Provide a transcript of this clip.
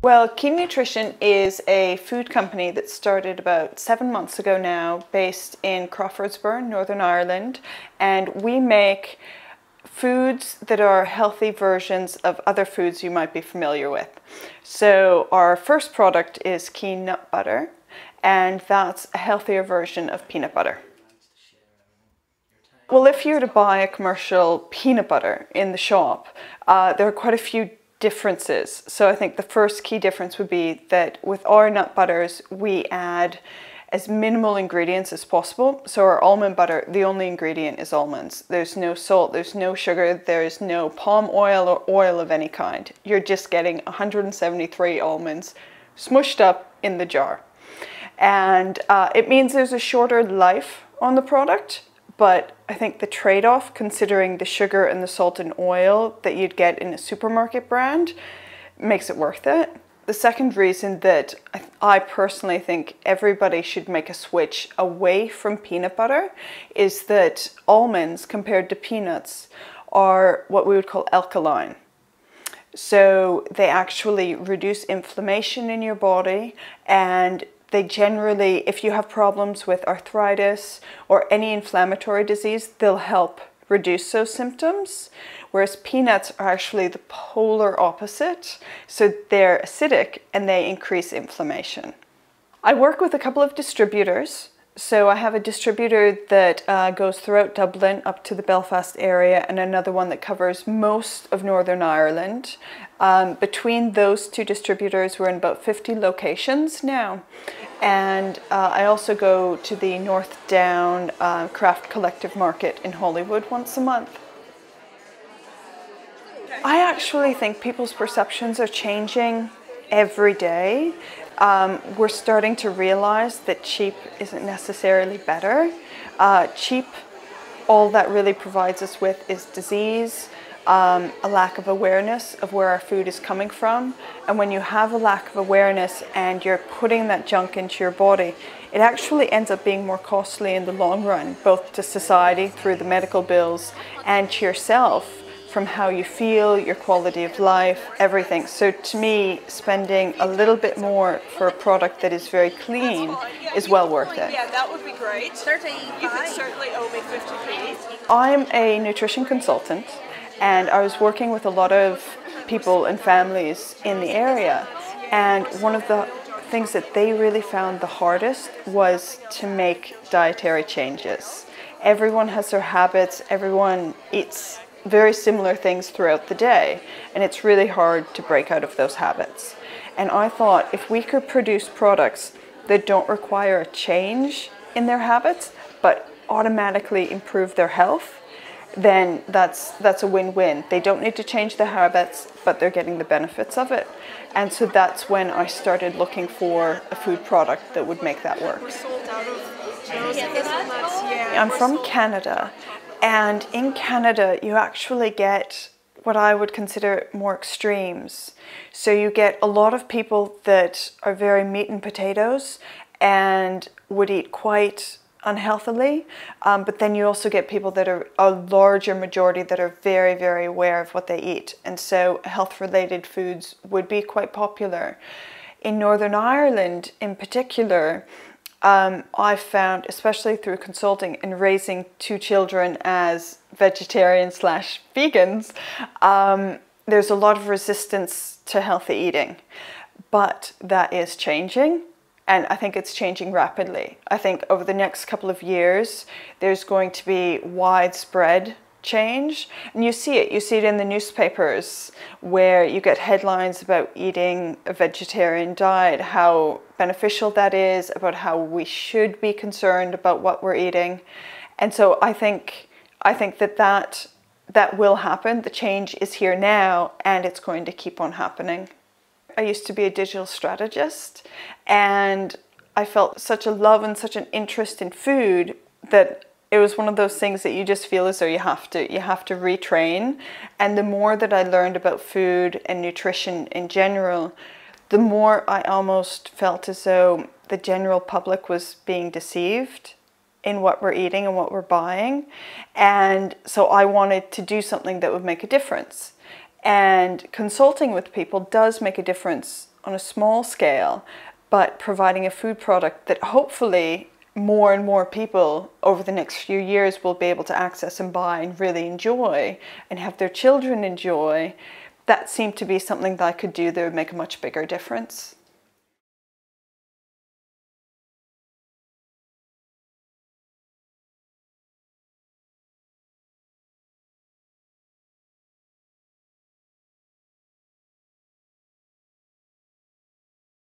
Well, Keen Nutrition is a food company that started about 7 months ago now, based in Crawfordsburn, Northern Ireland, and we make foods that are healthy versions of other foods you might be familiar with. So our first product is Keen Nut Butter, and that's a healthier version of peanut butter. Well, if you were to buy a commercial peanut butter in the shop, there are quite a few differences. So I think the first key difference would be that with our nut butters, we add as minimal ingredients as possible. So our almond butter, the only ingredient is almonds. There's no salt, there's no sugar, there's no palm oil or oil of any kind. You're just getting 173 almonds smushed up in the jar. And it means there's a shorter life on the product. But I think the trade-off, considering the sugar and the salt and oil that you'd get in a supermarket brand, makes it worth it. The second reason that I personally think everybody should make a switch away from peanut butter is that almonds, compared to peanuts, are what we would call alkaline. So they actually reduce inflammation in your body, and they generally, if you have problems with arthritis or any inflammatory disease, they'll help reduce those symptoms. Whereas peanuts are actually the polar opposite. So they're acidic and they increase inflammation. I work with a couple of distributors. So I have a distributor that goes throughout Dublin up to the Belfast area, and another one that covers most of Northern Ireland. Between those two distributors, we're in about 50 locations now. And I also go to the North Down Craft Collective Market in Hollywood once a month. I actually think people's perceptions are changing every day. We're starting to realize that cheap isn't necessarily better. Cheap, all that really provides us with is disease, a lack of awareness of where our food is coming from. And when you have a lack of awareness and you're putting that junk into your body, it actually ends up being more costly in the long run, both to society through the medical bills and to yourself, from how you feel, your quality of life, everything. So to me, spending a little bit more for a product that is very clean is well worth it. Yeah, that would be great. You could certainly owe me 50p. I'm a nutrition consultant, and I was working with a lot of people and families in the area. And one of the things that they really found the hardest was to make dietary changes. Everyone has their habits, everyone eats very similar things throughout the day, and it's really hard to break out of those habits. And I thought if we could produce products that don't require a change in their habits but automatically improve their health, then that's a win-win. They don't need to change their habits, but they're getting the benefits of it. And so that's when I started looking for a food product that would make that work. I'm from Canada. And in Canada, you actually get what I would consider more extremes. So you get a lot of people that are very meat and potatoes and would eat quite unhealthily. But then you also get people that are a larger majority that are very, very aware of what they eat. And so health-related foods would be quite popular. In Northern Ireland in particular, I've found, especially through consulting and raising 2 children as vegetarians / vegans, there's a lot of resistance to healthy eating. But that is changing, and I think it's changing rapidly. I think over the next couple of years, there's going to be widespread change, and you see it in the newspapers where you get headlines about eating a vegetarian diet, how beneficial that is, about how we should be concerned about what we're eating. And so I think that will happen. The change is here now, and it's going to keep on happening. I used to be a digital strategist, and I felt such a love and such an interest in food that it was one of those things that you just feel as though you have to retrain. And the more that I learned about food and nutrition in general, the more I almost felt as though the general public was being deceived in what we're eating and what we're buying. And so I wanted to do something that would make a difference. And consulting with people does make a difference on a small scale, but providing a food product that hopefully more and more people over the next few years will be able to access and buy and really enjoy and have their children enjoy, that seemed to be something that I could do that would make a much bigger difference.